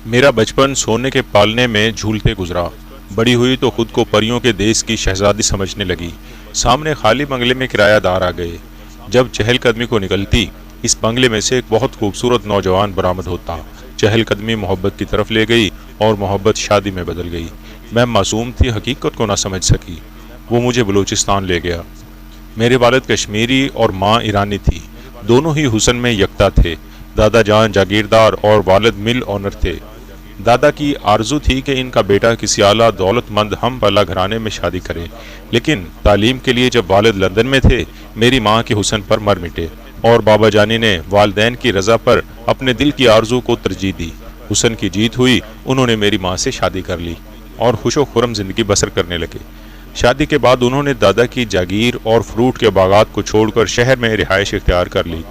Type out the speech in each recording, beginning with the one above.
میرا بچپن سونے کے پالنے میں جھولتے گزرا۔ بڑی ہوئی تو خود کو پریوں کے دیس کی شہزادی سمجھنے لگی۔ سامنے خالی بنگلے میں کرایہ دار آ گئے۔ جب چہل قدمی کو نکلتی، اس بنگلے میں سے ایک بہت خوبصورت نوجوان برآمد ہوتا۔ چہل قدمی محبت کی طرف لے گئی اور محبت شادی میں بدل گئی۔ میں معصوم تھی، حقیقت کو نہ سمجھ سکی۔ وہ مجھے بلوچستان لے گیا۔ میرے والد کشمیری اور ماں ایرانی تھی۔ دونوں ہی حسن میں یکتا تھے۔ دادا جان جاگیردار اور والد مل آنر تھے۔ دادا کی آرزو تھی کہ ان کا بیٹا کسی اعلیٰ دولت مند ہم پلا گھرانے میں شادی کرے، لیکن تعلیم کے لیے جب والد لندن میں تھے، میری ماں کے حسن پر مر مٹے اور بابا جانی نے والدین کی رضا پر اپنے دل کی آرزو کو ترجیح دی۔ حسن کی جیت ہوئی، انہوں نے میری ماں سے شادی کر لی اور خوش و خرم زندگی بسر کرنے لگے۔ شادی کے بعد انہوں نے دادا کی جاگیر اور فروٹ کے باغات کو چھوڑ کر شہر میں رہائش اختیار کر لی۔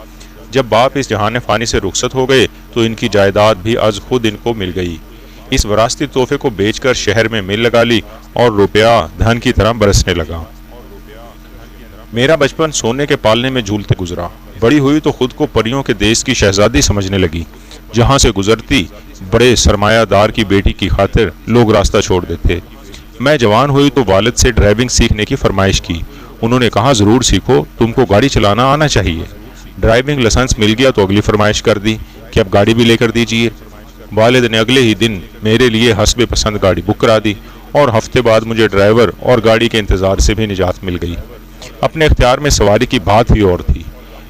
جب باپ اس جہان فانی سے رخصت ہو گئے تو ان کی جائیداد بھی از خود ان کو مل گئی۔ اس وراثتی تحفے کو بیچ کر شہر میں مل لگا لی اور روپیہ دھن کی طرح برسنے لگا۔ میرا بچپن سونے کے پالنے میں جھولتے گزرا۔ بڑی ہوئی تو خود کو پریوں کے دیس کی شہزادی سمجھنے لگی۔ جہاں سے گزرتی، بڑے سرمایہ دار کی بیٹی کی خاطر لوگ راستہ چھوڑ دیتے۔ میں جوان ہوئی تو والد سے ڈرائیونگ سیکھنے کی فرمائش کی۔ انہوں نے کہا ضرور سیکھو، تم کو گاڑی چلانا آنا چاہیے۔ ڈرائیونگ لائسنس مل گیا تو اگلی فرمائش کر دی کہ اب گاڑی بھی لے کر دیجیے۔ والد نے اگلے ہی دن میرے لیے حسب پسند گاڑی بک کرا دی اور ہفتے بعد مجھے ڈرائیور اور گاڑی کے انتظار سے بھی نجات مل گئی۔ اپنے اختیار میں سواری کی بات ہی اور تھی۔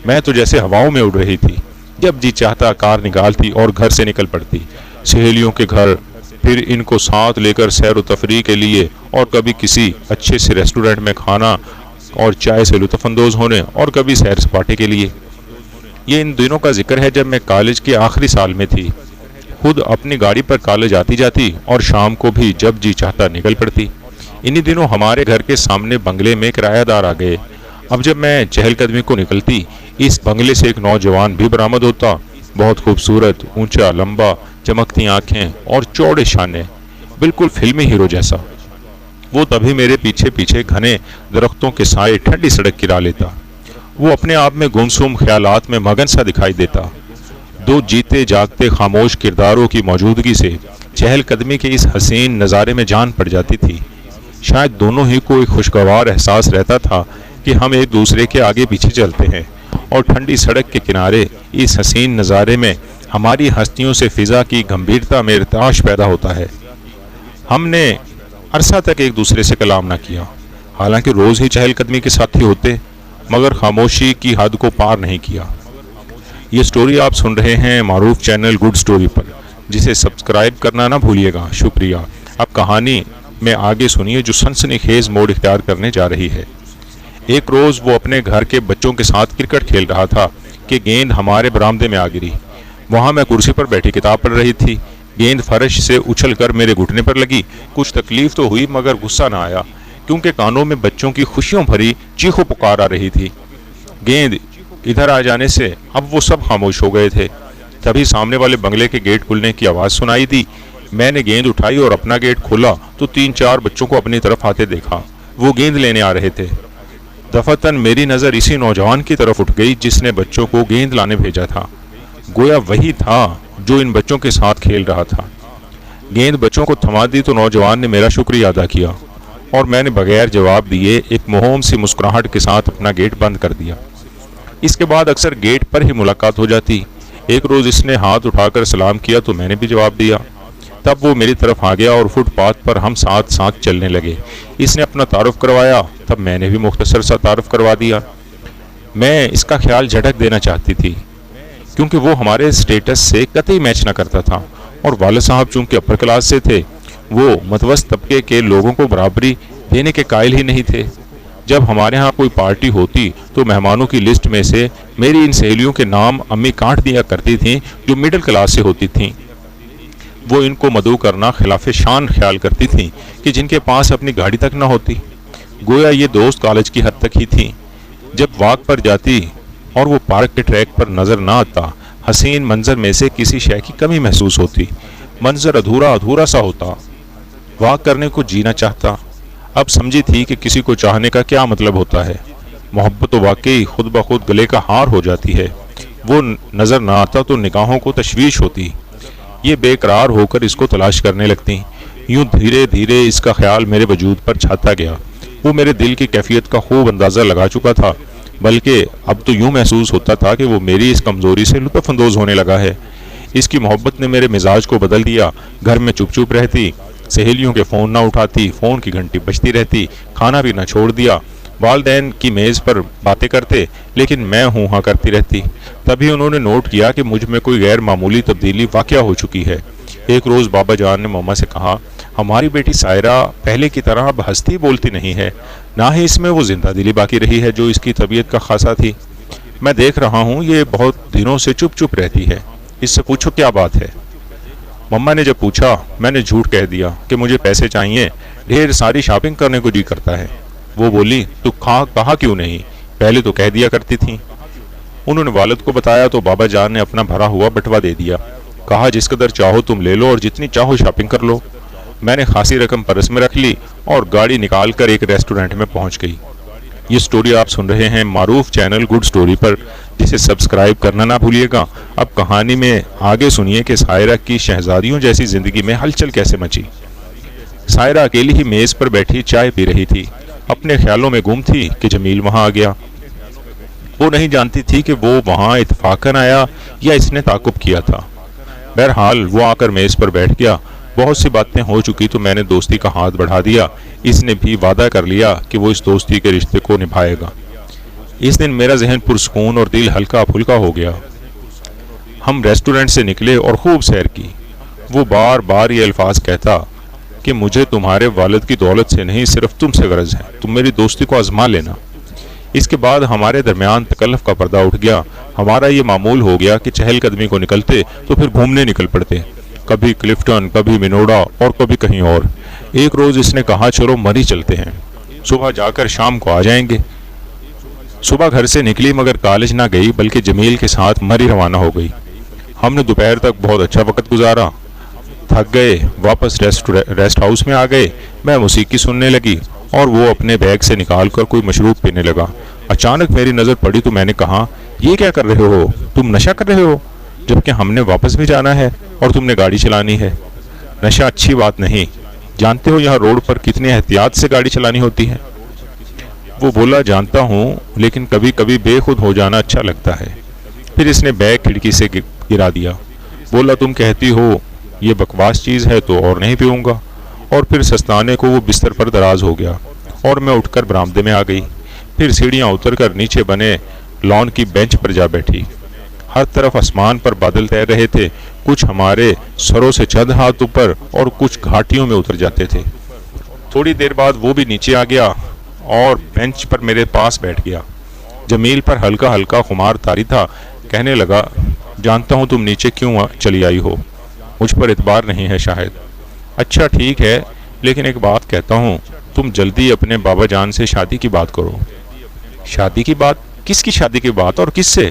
میں تو جیسے ہواؤں میں اڑ رہی تھی۔ جب جی چاہتا کار نکالتی اور گھر سے نکل پڑتی، سہیلیوں کے گھر، پھر ان کو ساتھ لے کر سیر و تفریح کے لیے، اور کبھی کسی اچھے سے ریسٹورنٹ میں کھانا اور چائے سے لطف اندوز ہونے، اور کبھی سیر سپاٹے کے لیے۔ یہ ان دنوں کا ذکر ہے جب میں کالج کے آخری سال میں تھی۔ خود اپنی گاڑی پر کالج آتی جاتی اور شام کو بھی جب جی چاہتا نکل پڑتی۔ انہی دنوں ہمارے گھر کے سامنے بنگلے میں کرایہ دار آ گئے۔ اب جب میں چہل قدمی کو نکلتی، اس بنگلے سے ایک نوجوان بھی برآمد ہوتا۔ بہت خوبصورت، اونچا، لمبا، چمکتی آنکھیں اور چوڑے شانے، بالکل فلمی ہیرو جیسا۔ وہ تبھی میرے پیچھے پیچھے گھنے درختوں کے سائے ٹھنڈی سڑک کی راہ لیتا۔ وہ اپنے آپ میں گمسم خیالات میں مگن سا دکھائی دیتا۔ دو جیتے جاگتے خاموش کرداروں کی موجودگی سے چہل قدمی کے اس حسین نظارے میں جان پڑ جاتی تھی۔ شاید دونوں ہی کو ایک خوشگوار احساس رہتا تھا کہ ہم ایک دوسرے کے آگے پیچھے چلتے ہیں، اور ٹھنڈی سڑک کے کنارے اس حسین نظارے میں ہماری ہستیوں سے فضا کی گمبھیرتا میں ارتعاش پیدا ہوتا ہے۔ ہم نے عرصہ تک ایک دوسرے سے کلام نہ کیا، حالانکہ روز ہی چہل قدمی کے ساتھی ہوتے، مگر خاموشی کی حد کو پار نہیں کیا۔ یہ سٹوری آپ سن رہے ہیں معروف چینل گڈ سٹوری پر، جسے سبسکرائب کرنا نہ بھولیے گا۔ شکریہ۔ اب کہانی میں آگے سنیے جو سنسنی خیز موڑ اختیار کرنے جا رہی ہے۔ ایک روز وہ اپنے گھر کے بچوں کے ساتھ کرکٹ کھیل رہا تھا کہ گیند ہمارے برآمدے میں آ گری۔ وہاں میں کرسی پر بیٹھی کتاب پڑھ رہی تھی۔ گیند فرش سے اچھل کر میرے گھٹنے پر لگی۔ کچھ تکلیف تو ہوئی مگر غصہ نہ آیا، کیونکہ کانوں میں بچوں کی خوشیوں بھری چیخ و پکار آ رہی تھی۔ گیند ادھر آ جانے سے اب وہ سب خاموش ہو گئے تھے۔ تبھی سامنے والے بنگلے کے گیٹ کھلنے کی آواز سنائی دی۔ میں نے گیند اٹھائی اور اپنا گیٹ کھولا تو 3-4 بچوں کو اپنی طرف آتے دیکھا۔ وہ گیند لینے آ رہے تھے۔ دفعتاً میری نظر اسی نوجوان کی طرف اٹھ گئی جس نے بچوں کو گیند لانے بھیجا تھا۔ گویا وہی تھا جو ان بچوں کے ساتھ کھیل رہا تھا۔ گیند بچوں کو تھما دی تو نوجوان نے میرا شکریہ ادا کیا، اور میں نے بغیر جواب دیے ایک مہوم سی مسکراہٹ کے ساتھ اپنا گیٹ بند کر دیا۔ اس کے بعد اکثر گیٹ پر ہی ملاقات ہو جاتی۔ ایک روز اس نے ہاتھ اٹھا کر سلام کیا تو میں نے بھی جواب دیا۔ تب وہ میری طرف آ گیا اور فٹ پاتھ پر ہم ساتھ ساتھ چلنے لگے۔ اس نے اپنا تعارف کروایا، تب میں نے بھی مختصر سا تعارف کروا دیا۔ میں اس کا خیال جھٹک دینا چاہتی تھی، کیونکہ وہ ہمارے سٹیٹس سے قطعی میچ نہ کرتا تھا، اور والد صاحب چونکہ اپر کلاس سے تھے، وہ متوسط طبقے کے لوگوں کو برابری دینے کے قائل ہی نہیں تھے۔ جب ہمارے ہاں کوئی پارٹی ہوتی تو مہمانوں کی لسٹ میں سے میری ان سہیلیوں کے نام امی کاٹ دیا کرتی تھیں جو مڈل کلاس سے ہوتی تھیں۔ وہ ان کو مدعو کرنا خلاف شان خیال کرتی تھیں کہ جن کے پاس اپنی گاڑی تک نہ ہوتی۔ گویا یہ دوست کالج کی حد تک ہی تھیں۔ جب واک پر جاتی اور وہ پارک کے ٹریک پر نظر نہ آتا، حسین منظر میں سے کسی شے کی کمی محسوس ہوتی۔ منظر ادھورا ادھورا سا ہوتا۔ واک کرنے کو جینا چاہتا۔ اب سمجھی تھی کہ کسی کو چاہنے کا کیا مطلب ہوتا ہے۔ محبت تو واقعی خود بخود گلے کا ہار ہو جاتی ہے۔ وہ نظر نہ آتا تو نگاہوں کو تشویش ہوتی۔ یہ بے قرار ہو کر اس کو تلاش کرنے لگتی۔ یوں دھیرے دھیرے اس کا خیال میرے وجود پر چھاتا گیا۔ وہ میرے دل کی کیفیت کا خوب اندازہ لگا چکا تھا، بلکہ اب تو یوں محسوس ہوتا تھا کہ وہ میری اس کمزوری سے لطف اندوز ہونے لگا ہے۔ اس کی محبت نے میرے مزاج کو بدل دیا۔ گھر میں چپ چپ رہتی، سہیلیوں کے فون نہ اٹھاتی، فون کی گھنٹی بجتی رہتی، کھانا بھی نہ چھوڑ دیا، والدین کی میز پر باتیں کرتے لیکن میں ہوں ہاں کرتی رہتی۔ تبھی انہوں نے نوٹ کیا کہ مجھ میں کوئی غیر معمولی تبدیلی واقع ہو چکی ہے۔ ایک روز بابا جان نے مما سے کہا، ہماری بیٹی سائرہ پہلے کی طرح اب ہنستی بولتی نہیں ہے، نہ ہی اس میں وہ زندہ دلی باقی رہی ہے جو اس کی طبیعت کا خاصہ تھی۔ میں دیکھ رہا ہوں یہ بہت دنوں سے چپ چپ رہتی ہے، اس سے پوچھو کیا بات ہے۔ مما نے جب پوچھا، میں نے جھوٹ کہہ دیا کہ مجھے پیسے چاہیے، ڈھیر ساری شاپنگ کرنے کو جی کرتا ہے۔ وہ بولی، تو کہا کیوں نہیں، پہلے تو کہہ دیا کرتی تھی۔ انہوں نے والد کو بتایا تو بابا جان نے اپنا بھرا ہوا بٹوا دے دیا، کہا جس قدر چاہو تم لے لو اور جتنی چاہو شاپنگ کر لو۔ میں نے خاصی رقم پرس میں رکھ لی اور گاڑی نکال کر ایک ریسٹورنٹ میں پہنچ گئی۔ یہ سٹوری آپ سن رہے ہیں معروف چینل گڈ سٹوری پر، جسے سبسکرائب کرنا نہ بھولیے گا۔ اب کہانی میں آگے سنیے کہ سائرہ کی شہزادیوں جیسی زندگی میں ہلچل کیسے مچی۔ سائرہ اکیلی ہی میز پر بیٹھی چائے پی رہی تھی، اپنے خیالوں میں گم تھی کہ جمیل وہاں آ گیا۔ وہ نہیں جانتی تھی کہ وہ وہاں اتفاقاً آیا یا اس نے تعاقب کیا تھا۔ بہرحال وہ آ کر میز پر بیٹھ گیا۔ بہت سی باتیں ہو چکی تو میں نے دوستی کا ہاتھ بڑھا دیا۔ اس نے بھی وعدہ کر لیا کہ وہ اس دوستی کے رشتے کو نبھائے گا۔ اس دن میرا ذہن پرسکون اور دل ہلکا پھلکا ہو گیا۔ ہم ریسٹورنٹ سے نکلے اور خوب سیر کی۔ وہ بار بار یہ الفاظ کہتا کہ مجھے تمہارے والد کی دولت سے نہیں، صرف تم سے غرض ہے، تم میری دوستی کو آزما لینا۔ اس کے بعد ہمارے درمیان تکلف کا پردہ اٹھ گیا۔ ہمارا یہ معمول ہو گیا کہ چہل قدمی کو نکلتے تو پھر گھومنے نکل پڑتے، کبھی کلفٹن، کبھی منوڑا اور کبھی کہیں اور۔ ایک روز اس نے کہا چلو مری چلتے ہیں، صبح جا کر شام کو آ جائیں گے۔ صبح گھر سے نکلی مگر کالج نہ گئی بلکہ جمیل کے ساتھ مری روانہ ہو گئی۔ ہم نے دوپہر تک بہت اچھا وقت گزارا، تھک گئے، واپس ریسٹ ہاؤس میں آ گئے۔ میں موسیقی سننے لگی اور وہ اپنے بیگ سے نکال کر کوئی مشروب پینے لگا۔ اچانک میری نظر پڑی تو میں نے کہا، یہ کیا کر رہے ہو، تم نشہ کر رہے ہو، جبکہ ہم نے واپس بھی جانا ہے اور تم نے گاڑی چلانی ہے۔ نشہ اچھی بات نہیں، جانتے ہو یہاں روڈ پر کتنے احتیاط سے گاڑی چلانی ہوتی ہے۔ وہ بولا، جانتا ہوں لیکن کبھی کبھی بے خود ہو جانا اچھا لگتا ہے۔ پھر اس نے بیگ کھڑکی سے گرا دیا۔ بولا، تم کہتی ہو یہ بکواس چیز ہے تو اور نہیں پیوں گا۔ اور پھر سستانے کو وہ بستر پر دراز ہو گیا اور میں اٹھ کر برآمدے میں آ گئی۔ پھر سیڑھیاں اتر کر نیچے بنے لان کی بینچ پر جا بیٹھی۔ ہر طرف آسمان پر بادل تیر رہے تھے، کچھ ہمارے سروں سے چند ہاتھ اوپر اور کچھ گھاٹیوں میں اتر جاتے تھے۔ تھوڑی دیر بعد وہ بھی نیچے آ گیا اور بینچ پر میرے پاس بیٹھ گیا۔ جمیل پر ہلکا ہلکا خمار طاری تھا۔ کہنے لگا، جانتا ہوں تم نیچے کیوں چلی آئی ہو، مجھ پر اعتبار نہیں ہے شاید۔ اچھا ٹھیک ہے، لیکن ایک بات کہتا ہوں، تم جلدی اپنے بابا جان سے شادی کی بات کرو۔ شادی کی بات؟ کس کی شادی کی بات اور کس سے؟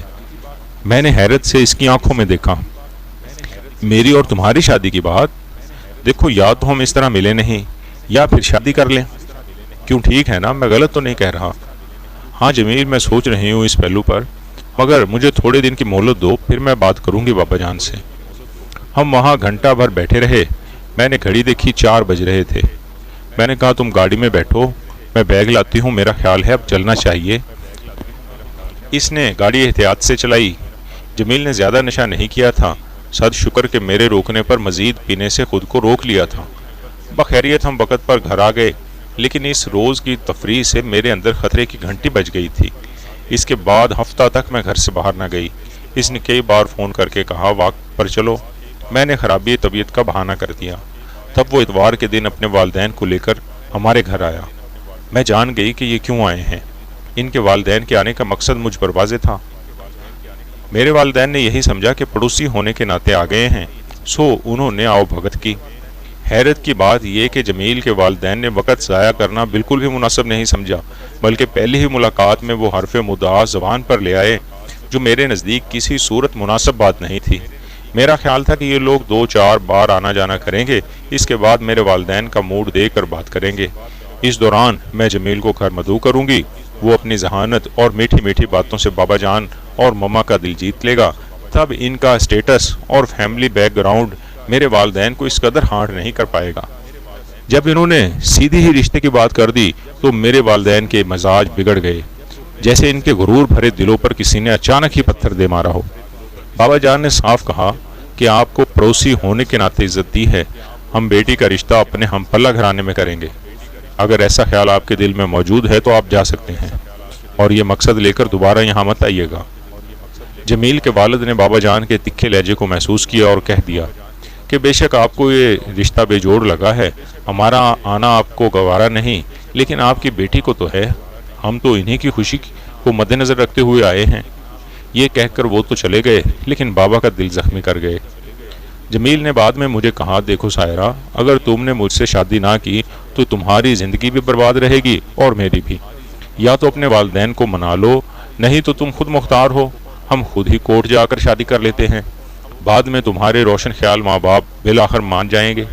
میں نے حیرت سے اس کی آنکھوں میں دیکھا۔ میری اور تمہاری شادی کی بات؟ دیکھو، یا تو ہم اس طرح ملے نہیں یا پھر شادی کر لیں۔ کیوں، ٹھیک ہے نا، میں غلط تو نہیں کہہ رہا؟ ہاں جمیل، میں سوچ رہی ہوں اس پہلو پر، مگر مجھے تھوڑے دن کی مہلت دو، پھر میں بات کروں گی بابا جان سے۔ ہم وہاں گھنٹہ بھر بیٹھے رہے۔ میں نے گھڑی دیکھی، 4 بج رہے تھے۔ میں نے کہا، تم گاڑی میں بیٹھو، میں بیگ لاتی ہوں، میرا خیال ہے اب چلنا چاہیے۔ اس نے گاڑی احتیاط سے چلائی۔ جمیل نے زیادہ نشہ نہیں کیا تھا، صد شکر کہ میرے روکنے پر مزید پینے سے خود کو روک لیا تھا۔ بخیریت ہم وقت پر گھر آ گئے، لیکن اس روز کی تفریح سے میرے اندر خطرے کی گھنٹی بج گئی تھی۔ اس کے بعد ہفتہ تک میں گھر سے باہر نہ گئی۔ اس نے کئی بار فون کر کے کہا، واک پر چلو۔ میں نے خرابی طبیعت کا بہانہ کر دیا۔ تب وہ اتوار کے دن اپنے والدین کو لے کر ہمارے گھر آیا۔ میں جان گئی کہ یہ کیوں آئے ہیں۔ ان کے والدین کے آنے کا مقصد مجھ پر واضح تھا۔ میرے والدین نے یہی سمجھا کہ پڑوسی ہونے کے ناطے آ گئے ہیں، سو انہوں نے آؤ بھگت کی۔ حیرت کی بات یہ کہ جمیل کے والدین نے وقت ضائع کرنا بالکل بھی مناسب نہیں سمجھا، بلکہ پہلی ہی ملاقات میں وہ حرف مدعا زبان پر لے آئے، جو میرے نزدیک کسی صورت مناسب بات نہیں تھی۔ میرا خیال تھا کہ یہ لوگ 2-4 بار آنا جانا کریں گے، اس کے بعد میرے والدین کا موڈ دے کر بات کریں گے۔ اس دوران میں جمیل کو گھر مدعو کروں گی، وہ اپنی ذہانت اور میٹھی میٹھی باتوں سے بابا جان اور مما کا دل جیت لے گا۔ تب ان کا اسٹیٹس اور فیملی بیک گراؤنڈ میرے والدین کو اس قدر ہارڈ نہیں کر پائے گا۔ جب انہوں نے سیدھی ہی رشتے کی بات کر دی تو میرے والدین کے مزاج بگڑ گئے، جیسے ان کے غرور بھرے دلوں پر کسی نے اچانک ہی پتھر دے مارا ہو۔ بابا جان نے صاف کہا کہ آپ کو پڑوسی ہونے کے ناطے عزت دی ہے، ہم بیٹی کا رشتہ اپنے ہم پلہ گھرانے میں کریں گے۔ اگر ایسا خیال آپ کے دل میں موجود ہے تو آپ جا سکتے ہیں، اور یہ مقصد لے کر دوبارہ یہاں مت آئیے گا۔ جمیل کے والد نے بابا جان کے تکھے لہجے کو محسوس کیا اور کہہ دیا کہ بے شک آپ کو یہ رشتہ بے جوڑ لگا ہے، ہمارا آنا آپ کو گوارا نہیں، لیکن آپ کی بیٹی کو تو ہے، ہم تو انہی کی خوشی کو مد نظر رکھتے ہوئے آئے ہیں۔ یہ کہہ کر وہ تو چلے گئے، لیکن بابا کا دل زخمی کر گئے۔ جمیل نے بعد میں مجھے کہا، دیکھو سائرہ، اگر تم نے مجھ سے شادی نہ کی تو تمہاری زندگی بھی برباد رہے گی اور میری بھی۔ یا تو اپنے والدین کو منا لو، نہیں تو تم خود مختار ہو، ہم خود ہی کورٹ جا کر شادی کر لیتے ہیں، بعد میں تمہارے روشن خیال ماں باپ بالآخر مان جائیں گے۔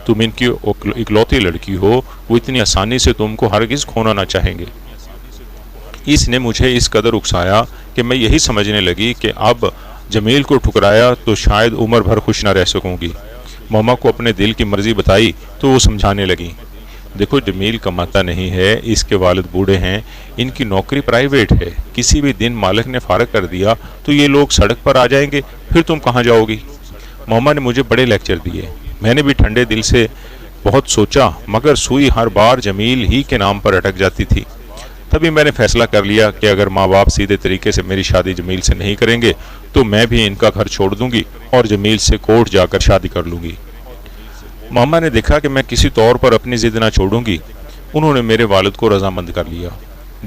تم ان کی اکلوتی لڑکی ہو، وہ اتنی آسانی سے تم کو ہرگز کھونا نہ چاہیں گے۔ اس نے مجھے اس قدر اکسایا کہ میں یہی سمجھنے لگی کہ اب جمیل کو ٹھکرایا تو شاید عمر بھر خوش نہ رہ سکوں گی۔ ماما کو اپنے دل کی مرضی بتائی تو وہ سمجھانے لگی، دیکھو جمیل کماتا نہیں ہے، اس کے والد بوڑھے ہیں، ان کی نوکری پرائیویٹ ہے، کسی بھی دن مالک نے فارغ کر دیا تو یہ لوگ سڑک پر آ جائیں گے، پھر تم کہاں جاؤ گی؟ ماما نے مجھے بڑے لیکچر دیے، میں نے بھی ٹھنڈے دل سے بہت سوچا، مگر سوئی ہر بار جمیل ہی کے نام پر اٹک جاتی تھی۔ تبھی میں نے فیصلہ کر لیا کہ اگر ماں باپ سیدھے طریقے سے میری شادی جمیل سے نہیں کریں گے تو میں بھی ان کا گھر چھوڑ دوں گی اور جمیل سے کورٹ جا کر شادی کر لوں گی۔ ماما نے دیکھا کہ میں کسی طور پر اپنی ضد نہ چھوڑوں گی، انہوں نے میرے والد کو رضامند کر لیا۔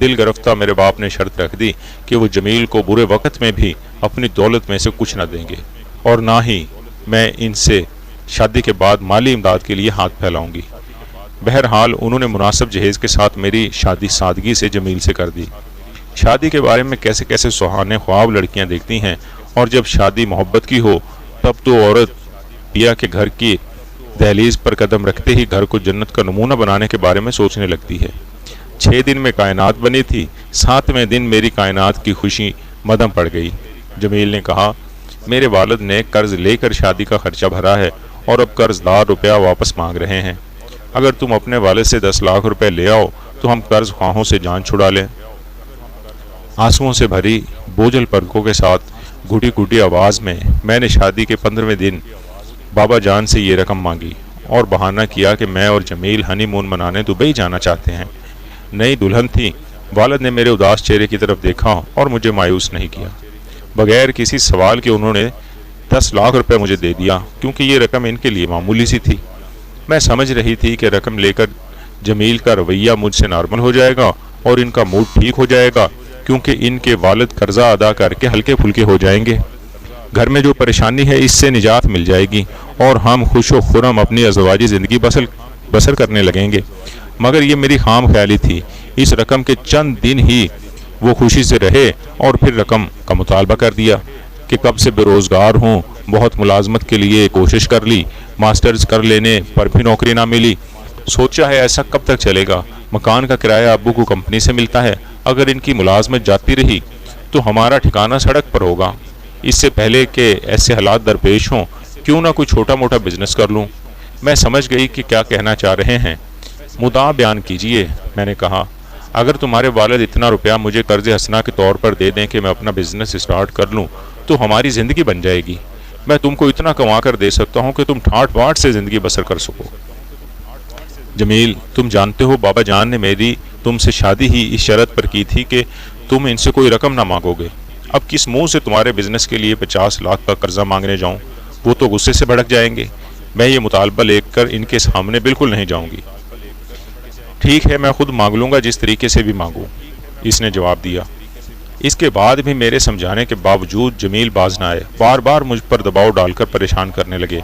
دل گرفتہ میرے باپ نے شرط رکھ دی کہ وہ جمیل کو برے وقت میں بھی اپنی دولت میں سے کچھ نہ دیں گے، اور نہ ہی میں ان سے شادی کے بعد مالی امداد کے لیے ہاتھ پھیلاؤں گی۔ بہرحال انہوں نے مناسب جہیز کے ساتھ میری شادی سادگی سے جمیل سے کر دی۔ شادی کے بارے میں کیسے کیسے سہانے خواب لڑکیاں دیکھتی ہیں، اور جب شادی محبت کی ہو تب تو عورت پیا کے گھر کی دہلیز پر قدم رکھتے ہی گھر کو جنت کا نمونہ بنانے کے بارے میں سوچنے لگتی ہے۔ 6 دن میں کائنات بنی تھی، 7ویں دن میری کائنات کی خوشی مدھم پڑ گئی۔ جمیل نے کہا، میرے والد نے قرض لے کر شادی کا خرچہ بھرا ہے اور اب قرض دار روپیہ واپس مانگ رہے ہیں، اگر تم اپنے والد سے 10 لاکھ روپے لے آؤ تو ہم قرض خواہوں سے جان چھڑا لیں۔ آنسوؤں سے بھری بوجھل پلکوں کے ساتھ گھٹی گھٹی آواز میں نے شادی کے 15ویں دن بابا جان سے یہ رقم مانگی اور بہانہ کیا کہ میں اور جمیل ہنی مون منانے دبئی جانا چاہتے ہیں۔ نئی دلہن تھی۔ والد نے میرے اداس چہرے کی طرف دیکھا اور مجھے مایوس نہیں کیا۔ بغیر کسی سوال کے انہوں نے 10 لاکھ روپے مجھے دے دیا، کیونکہ یہ رقم ان کے لیے معمولی سی تھی۔ میں سمجھ رہی تھی کہ رقم لے کر جمیل کا رویہ مجھ سے نارمل ہو جائے گا اور ان کا موڈ ٹھیک ہو جائے گا، کیونکہ ان کے والد قرضہ ادا کر کے ہلکے پھلکے ہو جائیں گے، گھر میں جو پریشانی ہے اس سے نجات مل جائے گی اور ہم خوش و خرم اپنی ازدواجی زندگی بسر کرنے لگیں گے۔ مگر یہ میری خام خیالی تھی۔ اس رقم کے چند دن ہی وہ خوشی سے رہے اور پھر رقم کا مطالبہ کر دیا کہ کب سے بے روزگار ہوں، بہت ملازمت کے لیے کوشش کر لی، ماسٹرز کر لینے پر بھی نوکری نہ ملی، سوچا ہے ایسا کب تک چلے گا، مکان کا کرایہ ابو کو کمپنی سے ملتا ہے، اگر ان کی ملازمت جاتی رہی تو ہمارا ٹھکانہ سڑک پر ہوگا، اس سے پہلے کہ ایسے حالات درپیش ہوں کیوں نہ کوئی چھوٹا موٹا بزنس کر لوں۔ میں سمجھ گئی کہ کیا کہنا چاہ رہے ہیں۔ مدعا بیان کیجئے، میں نے کہا۔ اگر تمہارے والد اتنا روپیہ مجھے قرض حسنہ کے طور پر دے دیں کہ میں اپنا بزنس اسٹارٹ کر لوں تو ہماری زندگی بن جائے گی۔ میں تم کو اتنا کما کر دے سکتا ہوں کہ تم ٹھاٹ باٹ سے زندگی بسر کر سکو۔ جمیل، تم جانتے ہو بابا جان نے میری تم سے شادی ہی اس شرط پر کی تھی کہ تم ان سے کوئی رقم نہ مانگو گے۔ اب کس منہ سے تمہارے بزنس کے لیے 50 لاکھ کا قرضہ مانگنے جاؤں؟ وہ تو غصے سے بھڑک جائیں گے۔ میں یہ مطالبہ لے کر ان کے سامنے بالکل نہیں جاؤں گی۔ ٹھیک ہے، میں خود مانگ لوں گا، جس طریقے سے بھی مانگوں، اس نے جواب دیا۔ اس کے بعد بھی میرے سمجھانے کے باوجود جمیل باز نہ آئے، بار بار مجھ پر دباؤ ڈال کر پریشان کرنے لگے۔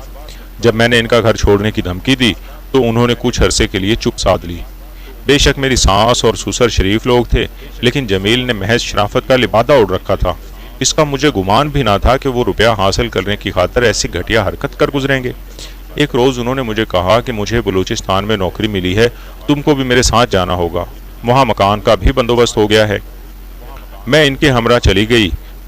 جب میں نے ان کا گھر چھوڑنے کی دھمکی دی تو انہوں نے کچھ عرصے کے لیے چپ سادھ لی۔ بے شک میری ساس اور سسر شریف لوگ تھے، لیکن جمیل نے محض شرافت کا لبادہ اوڑھ رکھا تھا۔ اس کا مجھے گمان بھی نہ تھا کہ وہ روپیہ حاصل کرنے کی خاطر ایسی گھٹیا حرکت کر گزریں گے۔ ایک روز انہوں نے مجھے کہا کہ مجھے بلوچستان میں نوکری ملی ہے، تم کو بھی میرے ساتھ جانا ہوگا، وہاں مکان کا بھی بندوبست ہو گیا ہے۔ میں ان کے ہمراہ چلی گئی۔